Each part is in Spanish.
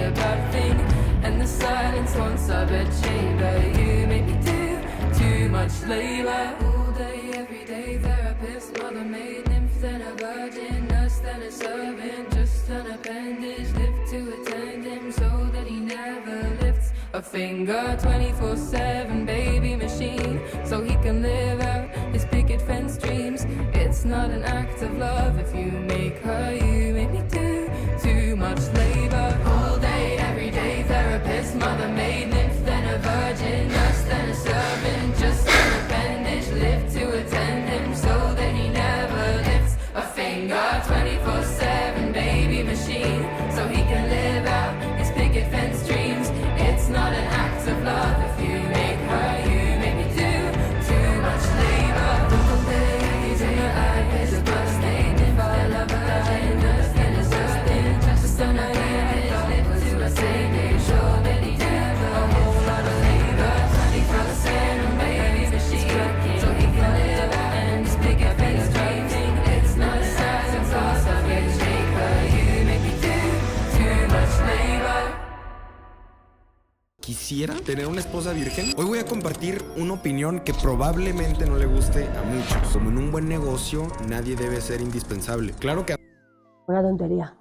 a bad thing. And the silence once I bet chamber. You make me do too much labor. All day, every day, therapist, mother made nymph, then a virgin, nurse, then a servant, just an appendage, live to attend him so that he never lifts a finger. 24/7 baby machine, so he can live out his picket fence dreams. It's not an act of love if you make her. You make me do too much labor. All day, every day, therapist, mother made nymph, then a virgin, nurse, then a servant, just an appendage, live to attend him so that he never lifts a finger. 24/7 baby machine, so he can live out his picket fence dreams. It's not an act of love if you make her. You make me do too much labor. Wrinkled days in her eyes, a bloodstained nymph, I love her, nurse, then a servant, just an appendage, live to attend him so that he never a whole lot of labor. 24/7 baby machine, so he can live out and his picket fence dreams. It's not a act of love if you make her. You make me do too much labor. ¿Quisiera tener una esposa virgen? Hoy voy a compartir una opinión que probablemente no le guste a muchos. Como en un buen negocio, nadie debe ser indispensable. Claro que... Una tontería.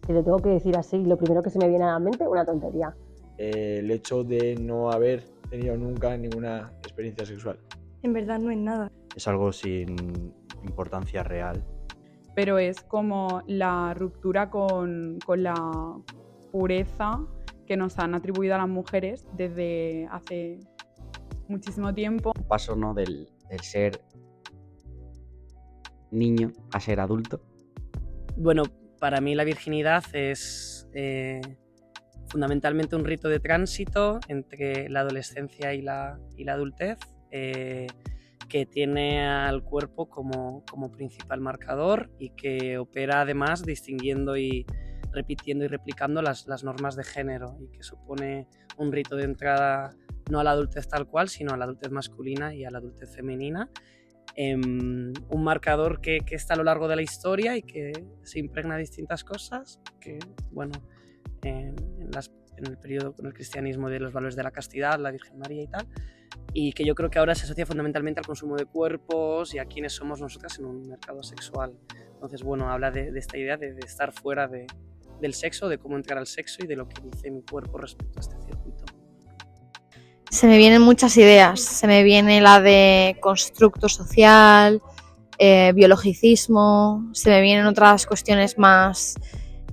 Si lo tengo que decir así, lo primero que se me viene a la mente, una tontería. El hecho de no haber tenido nunca ninguna experiencia sexual. En verdad no es nada. Es algo sin importancia real. Pero es como la ruptura con la pureza que nos han atribuido a las mujeres desde hace muchísimo tiempo. Un paso, ¿no?, del ser niño a ser adulto. Bueno, para mí la virginidad es fundamentalmente un rito de tránsito entre la adolescencia y la adultez, que tiene al cuerpo como principal marcador y que opera además distinguiendo y repitiendo y replicando las normas de género, y que supone un rito de entrada no a la adultez tal cual, sino a la adultez masculina y a la adultez femenina. Un marcador que está a lo largo de la historia y que se impregna de distintas cosas, que bueno, en el periodo con el cristianismo, de los valores de la castidad, la Virgen María y tal, y que yo creo que ahora se asocia fundamentalmente al consumo de cuerpos y a quiénes somos nosotras en un mercado sexual. Entonces, bueno, habla de esta idea de estar fuera del sexo, de cómo entrar al sexo y de lo que dice mi cuerpo respecto a este circuito. Se me vienen muchas ideas. Se me viene la de constructo social, biologicismo, se me vienen otras cuestiones más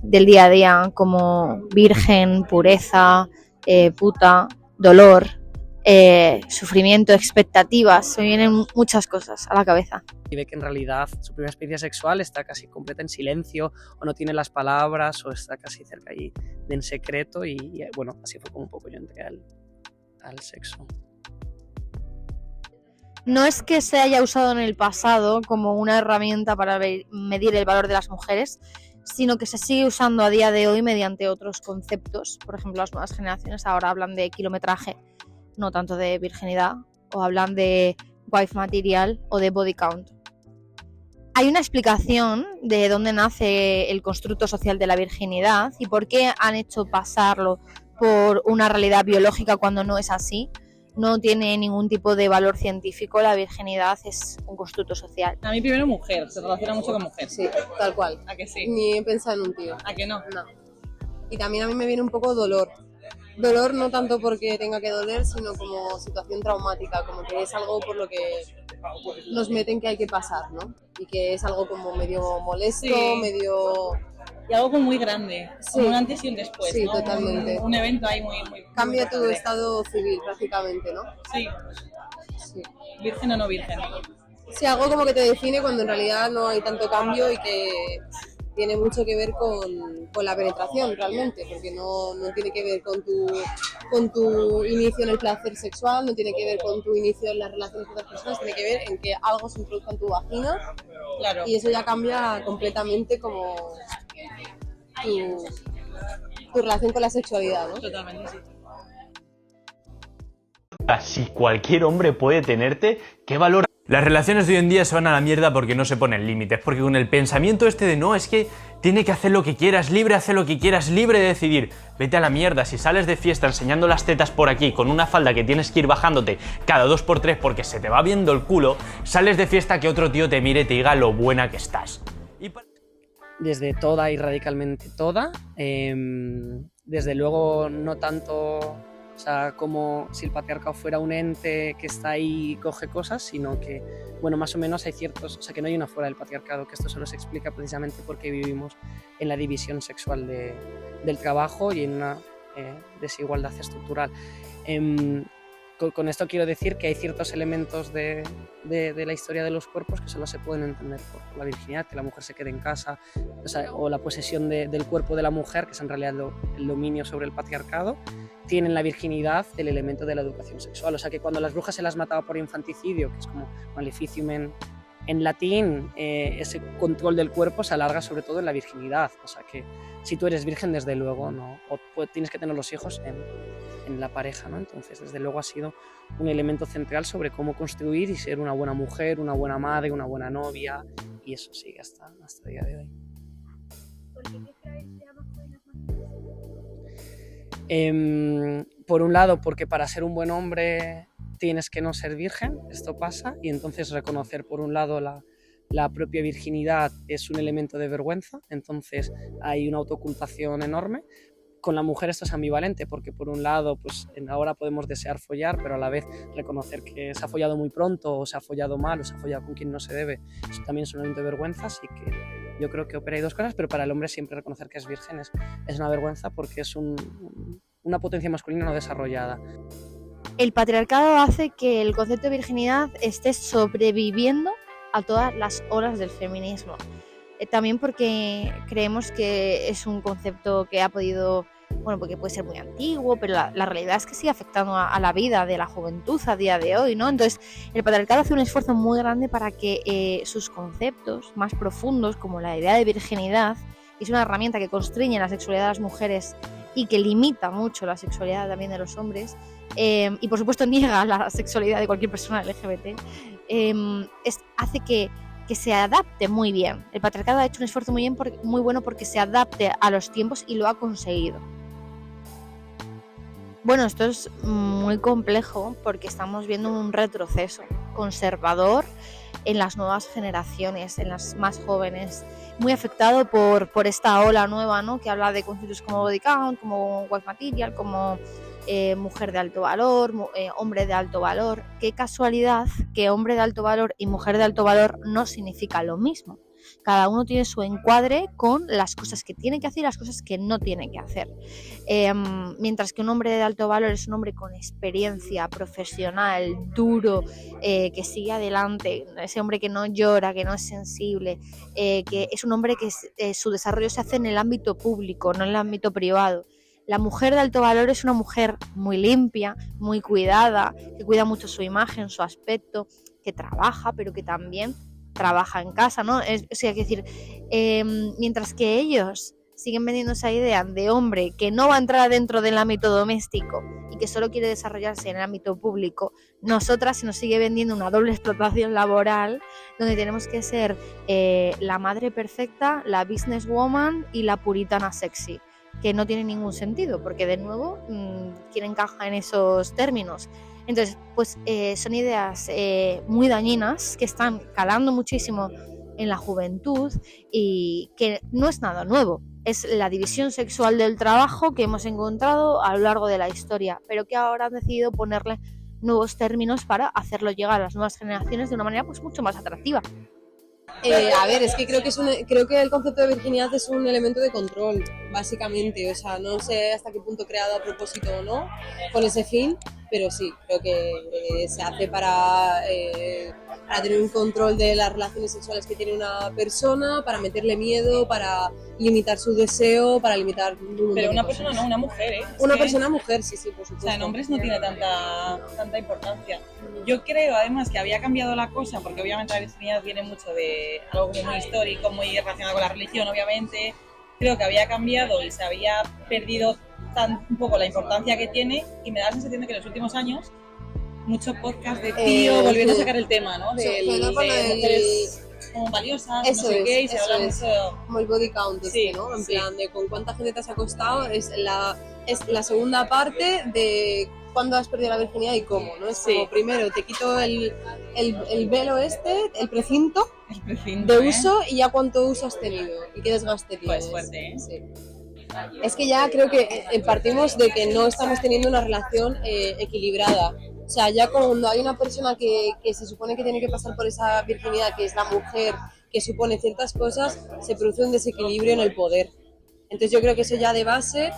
del día a día, como virgen, pureza, puta, dolor, sufrimiento, expectativas. Se me vienen muchas cosas a la cabeza. Y ve que en realidad su primera experiencia sexual está casi completa en silencio, o no tiene las palabras, o está casi cerca ahí de en secreto, y bueno, así fue como un poco yo entré al sexo. No es que se haya usado en el pasado como una herramienta para medir el valor de las mujeres, sino que se sigue usando a día de hoy mediante otros conceptos. Por ejemplo, las nuevas generaciones ahora hablan de kilometraje, no tanto de virginidad, o hablan de wife material o de body count. Hay una explicación de dónde nace el constructo social de la virginidad y por qué han hecho pasarlo por una realidad biológica cuando no es así. No tiene ningún tipo de valor científico, la virginidad es un constructo social. A mí primero mujer, se relaciona mucho con mujer. Sí, tal cual. ¿A que sí? Ni he pensado en un tío. ¿A que no? No. Y también a mí me viene un poco dolor. Dolor no tanto porque tenga que doler, sino como situación traumática, como que es algo por lo que nos meten que hay que pasar, ¿no? Y que es algo como medio molesto, sí, medio... Y algo como muy grande, sí, como un antes y un después, sí, ¿no? Totalmente. Un evento ahí muy Cambia muy tu grande. estado civil prácticamente, ¿no? Sí. Sí. ¿Virgen o no virgen? Sí, algo como que te define cuando en realidad no hay tanto cambio y que tiene mucho que ver con la penetración realmente, porque no tiene que ver con tu inicio en el placer sexual, no tiene que ver con tu inicio en las relaciones con otras personas, tiene que ver en que algo se introduzca en tu vagina, claro, y eso ya cambia completamente como tu relación con la sexualidad, ¿no? Totalmente, sí. Si cualquier hombre puede tenerte, ¿qué valor? Las relaciones de hoy en día se van a la mierda porque no se ponen límites, porque con el pensamiento este de no, es que tiene que hacer lo que quieras, libre, hacer lo que quieras, libre de decidir, vete a la mierda. Si sales de fiesta enseñando las tetas por aquí con una falda que tienes que ir bajándote cada 2x3 porque se te va viendo el culo, sales de fiesta que otro tío te mire y te diga lo buena que estás. Desde toda y radicalmente toda, desde luego no tanto, o sea, como si el patriarcado fuera un ente que está ahí y coge cosas, sino que, bueno, más o menos hay ciertos, o sea, que no hay una fuera del patriarcado, que esto solo se explica precisamente porque vivimos en la división sexual del trabajo y en una desigualdad estructural. Con esto quiero decir que hay ciertos elementos de la historia de los cuerpos que solo se pueden entender por la virginidad, que la mujer se quede en casa, o la posesión del cuerpo de la mujer, que es en realidad el dominio sobre el patriarcado, tienen la virginidad del elemento de la educación sexual. O sea que cuando las brujas se las mataba por infanticidio, que es como maleficium en latín, ese control del cuerpo se alarga sobre todo en la virginidad. O sea que si tú eres virgen, desde luego, no, o tienes que tener los hijos en la pareja, ¿no? Entonces, desde luego ha sido un elemento central sobre cómo construir y ser una buena mujer, una buena madre, una buena novia, y eso sigue hasta el día de hoy. ¿Por qué crees que sea masculino? Por un lado, porque para ser un buen hombre tienes que no ser virgen, esto pasa, y entonces reconocer por un lado la propia virginidad es un elemento de vergüenza, entonces hay una autoocultación enorme. Con la mujer esto es ambivalente, porque por un lado pues ahora podemos desear follar, pero a la vez reconocer que se ha follado muy pronto, o se ha follado mal, o se ha follado con quien no se debe, eso también es un elemento de vergüenza, así que yo creo que opera ahí dos cosas, pero para el hombre siempre reconocer que es virgen es una vergüenza porque es una potencia masculina no desarrollada. El patriarcado hace que el concepto de virginidad esté sobreviviendo a todas las olas del feminismo. También porque creemos que es un concepto que ha podido, bueno, porque puede ser muy antiguo, pero la realidad es que sigue afectando a la vida de la juventud a día de hoy, ¿no? Entonces, el patriarcado hace un esfuerzo muy grande para que sus conceptos más profundos, como la idea de virginidad, que es una herramienta que constriñe la sexualidad de las mujeres y que limita mucho la sexualidad también de los hombres, y por supuesto niega la sexualidad de cualquier persona LGBT, hace que se adapte muy bien. El patriarcado ha hecho un esfuerzo muy bueno porque se adapte a los tiempos y lo ha conseguido. Bueno, esto es muy complejo porque estamos viendo un retroceso conservador en las nuevas generaciones, en las más jóvenes, muy afectado por esta ola nueva, ¿no? Que habla de conceptos como body count, como wife material, como mujer de alto valor, hombre de alto valor. Qué casualidad que hombre de alto valor y mujer de alto valor no significa lo mismo. Cada uno tiene su encuadre con las cosas que tiene que hacer y las cosas que no tiene que hacer. Mientras que un hombre de alto valor es un hombre con experiencia profesional, duro, que sigue adelante, ese hombre que no llora, que no es sensible, que es un hombre que su desarrollo se hace en el ámbito público, no en el ámbito privado. La mujer de alto valor es una mujer muy limpia, muy cuidada, que cuida mucho su imagen, su aspecto, que trabaja, pero que también trabaja en casa, ¿no? Mientras que ellos siguen vendiendo esa idea de hombre que no va a entrar dentro del ámbito doméstico y que solo quiere desarrollarse en el ámbito público, nosotras se nos sigue vendiendo una doble explotación laboral donde tenemos que ser la madre perfecta, la businesswoman y la puritana sexy, que no tiene ningún sentido, porque de nuevo, ¿quién encaja en esos términos? Entonces, pues son ideas muy dañinas que están calando muchísimo en la juventud y que no es nada nuevo. Es la división sexual del trabajo que hemos encontrado a lo largo de la historia, pero que ahora han decidido ponerle nuevos términos para hacerlo llegar a las nuevas generaciones de una manera pues mucho más atractiva. A ver, es que creo que el concepto de virginidad es un elemento de control, básicamente. O sea, no sé hasta qué punto creado a propósito o no, con ese fin, pero sí, creo que se hace para tener un control de las relaciones sexuales que tiene una persona, para meterle miedo, para limitar su deseo, para limitar... Pero una persona no, una mujer, ¿eh? Una persona mujer, sí, por supuesto. O sea, en hombres no tiene tanta importancia. Yo creo, además, que había cambiado la cosa, porque obviamente la virginidad viene mucho de algo muy histórico, muy relacionado con la religión, obviamente. Creo que había cambiado y se había perdido un poco la importancia que tiene, y me da la sensación de que en los últimos años mucho podcast de tío volviendo a sacar el tema, ¿no? Sí, De mujeres como valiosas, eso no sé qué, y se eso habla es. mucho. Como el body count, Sí, ¿no? En sí. plan de con cuánta gente te has acostado, es la segunda parte de cuándo has perdido la virginidad y cómo, ¿no? Es Sí. como primero te quito el velo el precinto El precinto, de uso y ya cuánto uso has tenido y qué desgaste tienes. Pues fuerte, ¿eh? Sí. Es que ya creo que partimos de que no estamos teniendo una relación equilibrada. O sea, ya cuando hay una persona que se supone que tiene que pasar por esa virginidad, que es la mujer, que supone ciertas cosas, se produce un desequilibrio en el poder. Entonces yo creo que eso ya de base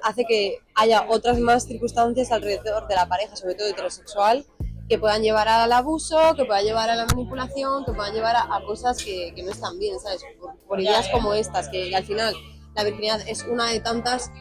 hace que haya otras más circunstancias alrededor de la pareja, sobre todo heterosexual, que puedan llevar al abuso, que puedan llevar a la manipulación, que puedan llevar a cosas que no están bien, ¿sabes? Por ideas como estas, que al final la virginidad es una de tantas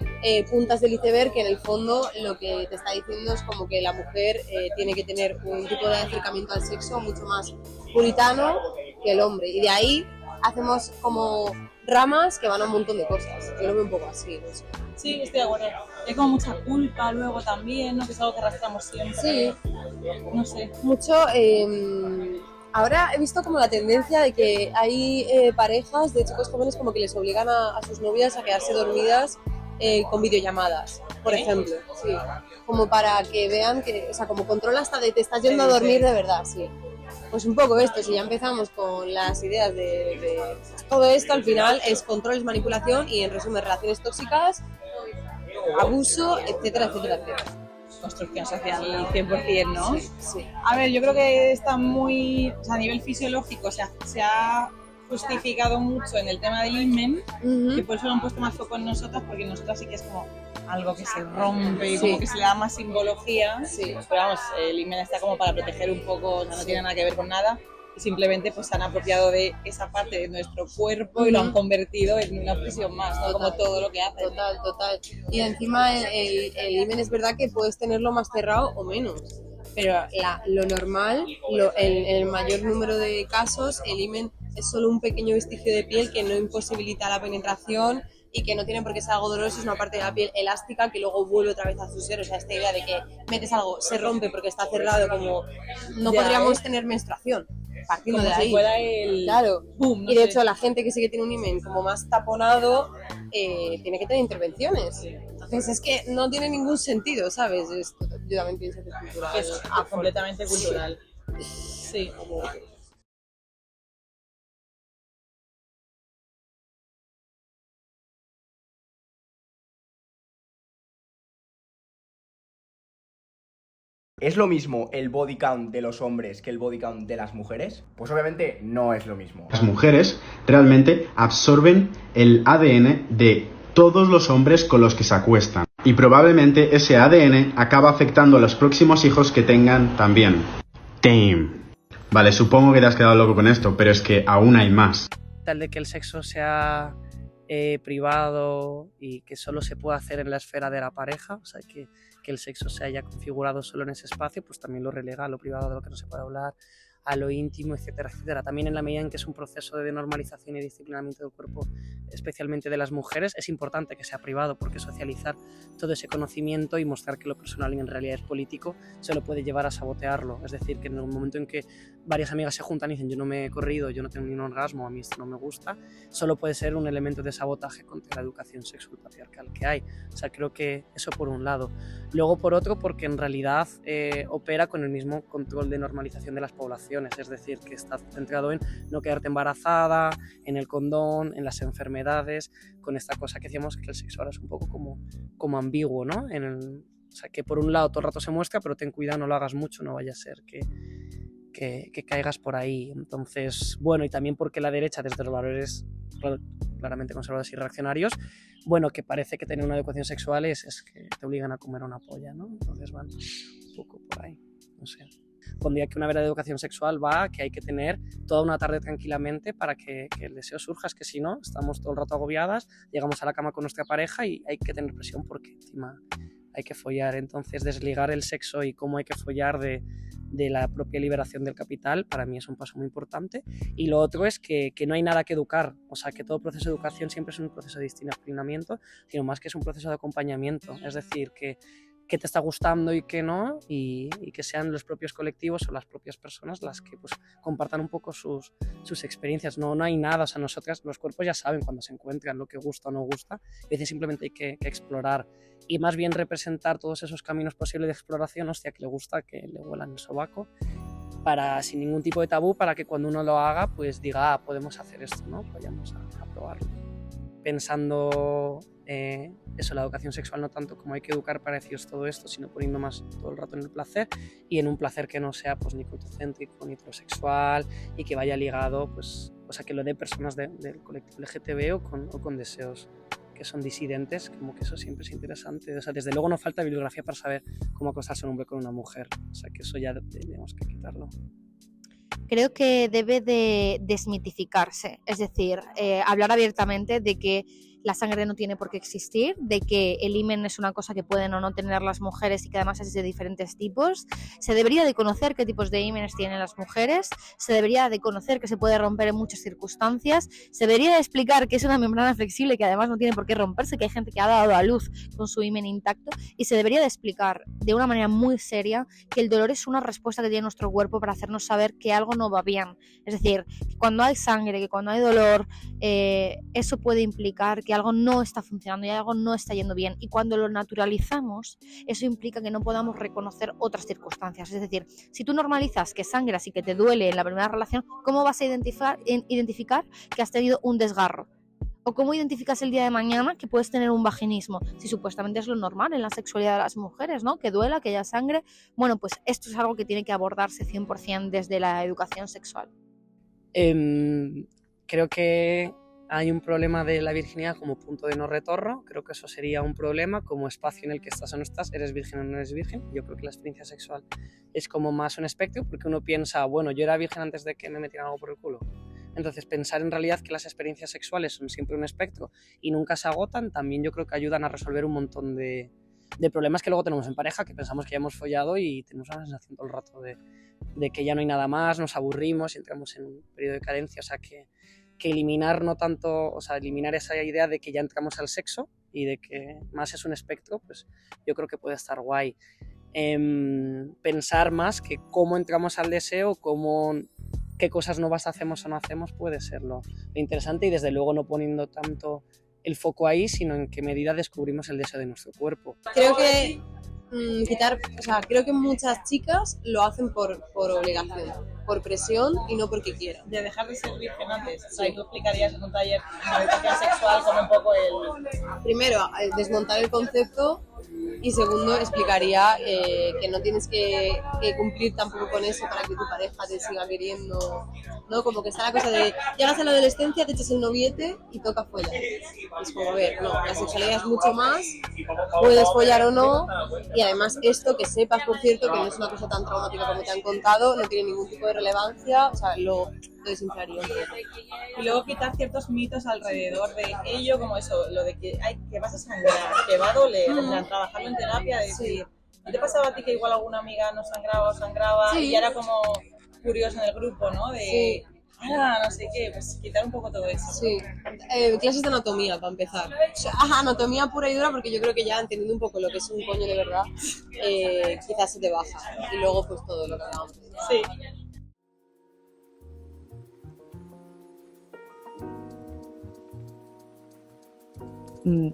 puntas del iceberg que en el fondo lo que te está diciendo es como que la mujer tiene que tener un tipo de acercamiento al sexo mucho más puritano que el hombre. Y de ahí hacemos como ramas que van a un montón de cosas. Yo lo veo un poco así, no sé. Sí, estoy de acuerdo. Hay como mucha culpa luego también, ¿no? Que es algo que arrastramos siempre. Sí. No sé. Mucho. Ahora he visto como la tendencia de que hay parejas de chicos jóvenes como que les obligan a sus novias a quedarse dormidas con videollamadas, por ejemplo. Sí. Como para que vean que, o sea, como control hasta de te estás yendo a dormir de verdad, sí. Pues un poco esto, si ya empezamos con las ideas de todo esto, al final es control, es manipulación y en resumen relaciones tóxicas, abuso, etcétera, etcétera, etcétera. Construcción social 100%, ¿no? Sí, sí. A ver, yo creo que está muy, o sea, a nivel fisiológico se ha justificado mucho en el tema del himen, y por eso lo han puesto más foco en nosotras, porque nosotras sí que es como algo que se rompe y como que se le da más simbología, pero vamos, el himen está como para proteger un poco, o sea, no tiene nada que ver con nada, y simplemente pues se han apropiado de esa parte de nuestro cuerpo y lo han convertido en una prisión más, ¿no? Como todo lo que hace. Total. Y encima el himen es verdad que puedes tenerlo más cerrado o menos, pero lo normal, en el mayor número de casos, el himen es solo un pequeño vestigio de piel que no imposibilita la penetración y que no tiene por qué ser algo doloroso, es una parte de la piel elástica que luego vuelve otra vez a su ser. O sea, esta idea de que metes algo, se rompe porque está cerrado, como no podríamos tener menstruación, partiendo Como de si ahí. fuera el Claro. boom, no Y de sé. hecho la gente que sí que tiene un himen como más taponado tiene que tener intervenciones. Entonces es que no tiene ningún sentido, ¿sabes? Yo también pienso que es cultural. Es completamente cultural. Sí. ¿Es lo mismo el body count de los hombres que el body count de las mujeres? Pues obviamente no es lo mismo. Las mujeres realmente absorben el ADN de todos los hombres con los que se acuestan. Y probablemente ese ADN acaba afectando a los próximos hijos que tengan también. Damn. Vale, supongo que te has quedado loco con esto, pero es que aún hay más. Tal de que el sexo sea privado y que solo se pueda hacer en la esfera de la pareja, o sea, que el sexo se haya configurado solo en ese espacio, pues también lo relega a lo privado, de lo que no se puede hablar, a lo íntimo, etcétera, etcétera. También en la medida en que es un proceso de normalización y disciplinamiento del cuerpo, especialmente de las mujeres, es importante que sea privado, porque socializar todo ese conocimiento y mostrar que lo personal en realidad es político se lo puede llevar a sabotearlo. Es decir, que en el momento en que varias amigas se juntan y dicen yo no me he corrido, yo no tengo ni un orgasmo, a mí esto no me gusta, solo puede ser un elemento de sabotaje contra la educación sexual patriarcal que hay. O sea, creo que eso por un lado. Luego por otro, porque en realidad opera con el mismo control de normalización de las poblaciones, es decir, que está centrado en no quedarte embarazada, en el condón, en las enfermedades, con esta cosa que decíamos que el sexo ahora es un poco como ambiguo, ¿no? O sea, que por un lado todo el rato se muestra, pero ten cuidado, no lo hagas mucho, no vaya a ser que caigas por ahí. Entonces, bueno, y también porque la derecha, desde los valores claramente conservadores y reaccionarios, bueno, que parece que tener una educación sexual es que te obligan a comer una polla, ¿no? Entonces van un poco por ahí, no sé. Pondría que una verdadera educación sexual va a que hay que tener toda una tarde tranquilamente para que el deseo surja, es que si no, estamos todo el rato agobiadas, llegamos a la cama con nuestra pareja y hay que tener presión porque encima hay que follar. Entonces desligar el sexo y cómo hay que follar de la propia liberación del capital, para mí es un paso muy importante. Y lo otro es que no hay nada que educar, o sea, que todo proceso de educación siempre es un proceso de disciplinamiento, sino más que es un proceso de acompañamiento, es decir, que qué te está gustando y qué no, y que sean los propios colectivos o las propias personas las que pues, compartan un poco sus experiencias. No hay nada, o sea, nosotras, los cuerpos ya saben cuando se encuentran lo que gusta o no gusta, a veces simplemente hay que explorar y más bien representar todos esos caminos posibles de exploración, hostia, que le gusta que le huelan el sobaco, sin ningún tipo de tabú, para que cuando uno lo haga, pues diga, podemos hacer esto, ¿no? Vayamos a probarlo. Pensando eso, la educación sexual no tanto como hay que educar para deciros todo esto, sino poniendo más todo el rato en el placer y en un placer que no sea pues ni coitocéntrico ni heterosexual y que vaya ligado pues, o sea, que lo dé personas del colectivo LGTB o con deseos que son disidentes, como que eso siempre es interesante. O sea, desde luego no falta bibliografía para saber cómo acostarse un hombre con una mujer, o sea, que eso ya tenemos que quitarlo. Creo que debe de desmitificarse, es decir, hablar abiertamente de que la sangre no tiene por qué existir, de que el himen es una cosa que pueden o no tener las mujeres y que además es de diferentes tipos. Se debería de conocer qué tipos de himenes tienen las mujeres, se debería de conocer que se puede romper en muchas circunstancias, se debería de explicar que es una membrana flexible que además no tiene por qué romperse, que hay gente que ha dado a luz con su himen intacto, y se debería de explicar de una manera muy seria que el dolor es una respuesta que tiene nuestro cuerpo para hacernos saber que algo no va bien. Es decir, que cuando hay sangre, que cuando hay dolor, eso puede implicar que algo no está funcionando y algo no está yendo bien, y cuando lo naturalizamos eso implica que no podamos reconocer otras circunstancias. Es decir, si tú normalizas que sangras y que te duele en la primera relación, ¿cómo vas a identificar que has tenido un desgarro? ¿O cómo identificas el día de mañana que puedes tener un vaginismo? Si supuestamente es lo normal en la sexualidad de las mujeres, ¿no? Que duela, que haya sangre. Bueno, pues esto es algo que tiene que abordarse 100% desde la educación sexual. Creo que hay un problema de la virginidad como punto de no retorno. Creo que eso sería un problema como espacio en el que estás o no estás, eres virgen o no eres virgen. Yo creo que la experiencia sexual es como más un espectro, porque uno piensa, bueno, yo era virgen antes de que me metieran algo por el culo. Entonces pensar en realidad que las experiencias sexuales son siempre un espectro y nunca se agotan, también yo creo que ayudan a resolver un montón de problemas que luego tenemos en pareja, que pensamos que ya hemos follado y tenemos una sensación todo el rato de que ya no hay nada más, nos aburrimos y entramos en un periodo de cadencia. O sea que eliminar no tanto, o sea, eliminar esa idea de que ya entramos al sexo y de que más es un espectro, pues yo creo que puede estar guay. Pensar más que cómo entramos al deseo, qué cosas nuevas hacemos o no hacemos puede ser lo interesante, y desde luego no poniendo tanto el foco ahí, sino en qué medida descubrimos el deseo de nuestro cuerpo. Creo que creo que muchas chicas lo hacen por obligación, por presión y no porque quieran. De dejar de ser virgen antes. O sea, y tú explicarías en un taller de educación sexual como un poco Primero, desmontar el concepto, y segundo, explicaría que no tienes que cumplir tampoco con eso para que tu pareja te siga queriendo, ¿no? Como que está la cosa de llegas a la adolescencia, te echas el noviete y toca follar. Es como, a ver, no, la sexualidad es mucho más, puedes follar o no, y además esto, que sepas, por cierto, que no es una cosa tan traumática como te han contado, no tiene ningún tipo de relevancia, o sea, lo desinflaría un poco. Y luego quitar ciertos mitos alrededor de ello, como eso, lo de que vas a sangrar, que va a doler, trabajarlo en terapia, de decir, ¿no te pasaba a ti que igual alguna amiga no sangraba o sangraba? Sí. Y era como curioso en el grupo, ¿no? De, no sé qué, pues quitar un poco todo eso. Sí, clases de anatomía para empezar. Anatomía pura y dura, porque yo creo que ya entendiendo un poco lo que es un coño de verdad, quizás se te baja. Y luego pues todo lo que hagamos. Sí.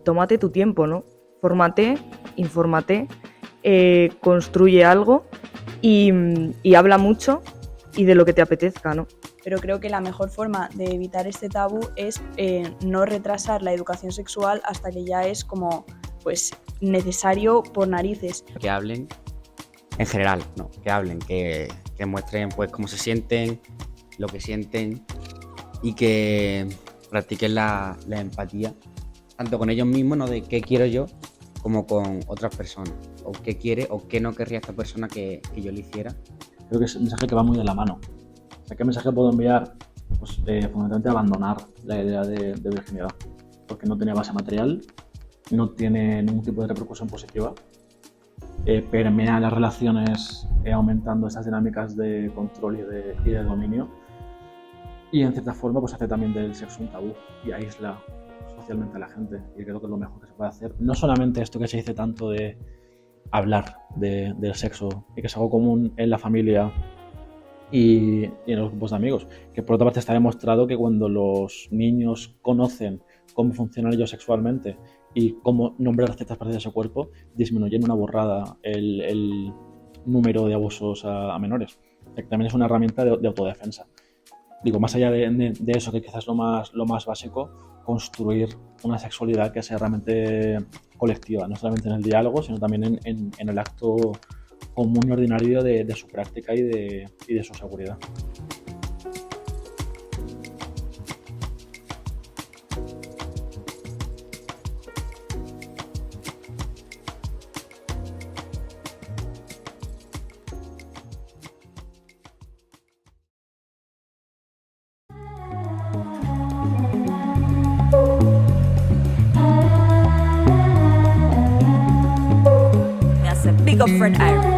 Tómate tu tiempo, ¿no? Fórmate, infórmate, construye algo y habla mucho y de lo que te apetezca, ¿no? Pero creo que la mejor forma de evitar este tabú es no retrasar la educación sexual hasta que ya es como pues necesario por narices. Que hablen en general, ¿no? Que hablen, que muestren pues cómo se sienten, lo que sienten, y que practiquen la empatía, tanto con ellos mismos, ¿no? De qué quiero yo, como con otras personas, o qué quiere o qué no querría esta persona que yo le hiciera. Creo que es un mensaje que va muy de la mano. O sea, ¿qué mensaje puedo enviar? Pues fundamentalmente abandonar la idea de virginidad, porque no tiene base material, no tiene ningún tipo de repercusión positiva, permea las relaciones aumentando esas dinámicas de control y de dominio, y en cierta forma pues hace también del sexo un tabú y aísla socialmente a la gente, y creo que es lo mejor que se puede hacer. No solamente esto que se dice tanto de hablar del sexo y que es algo común en la familia y en los grupos de amigos. Que por otra parte está demostrado que cuando los niños conocen cómo funcionan ellos sexualmente y cómo nombrar ciertas partes de su cuerpo, disminuyen una borrada el número de abusos a menores. O sea, que también es una herramienta de autodefensa. Digo, más allá de eso, que quizás es lo más básico, construir una sexualidad que sea realmente colectiva, no solamente en el diálogo, sino también en el acto común y ordinario de su práctica y de su seguridad. Me hace big up friend Iron.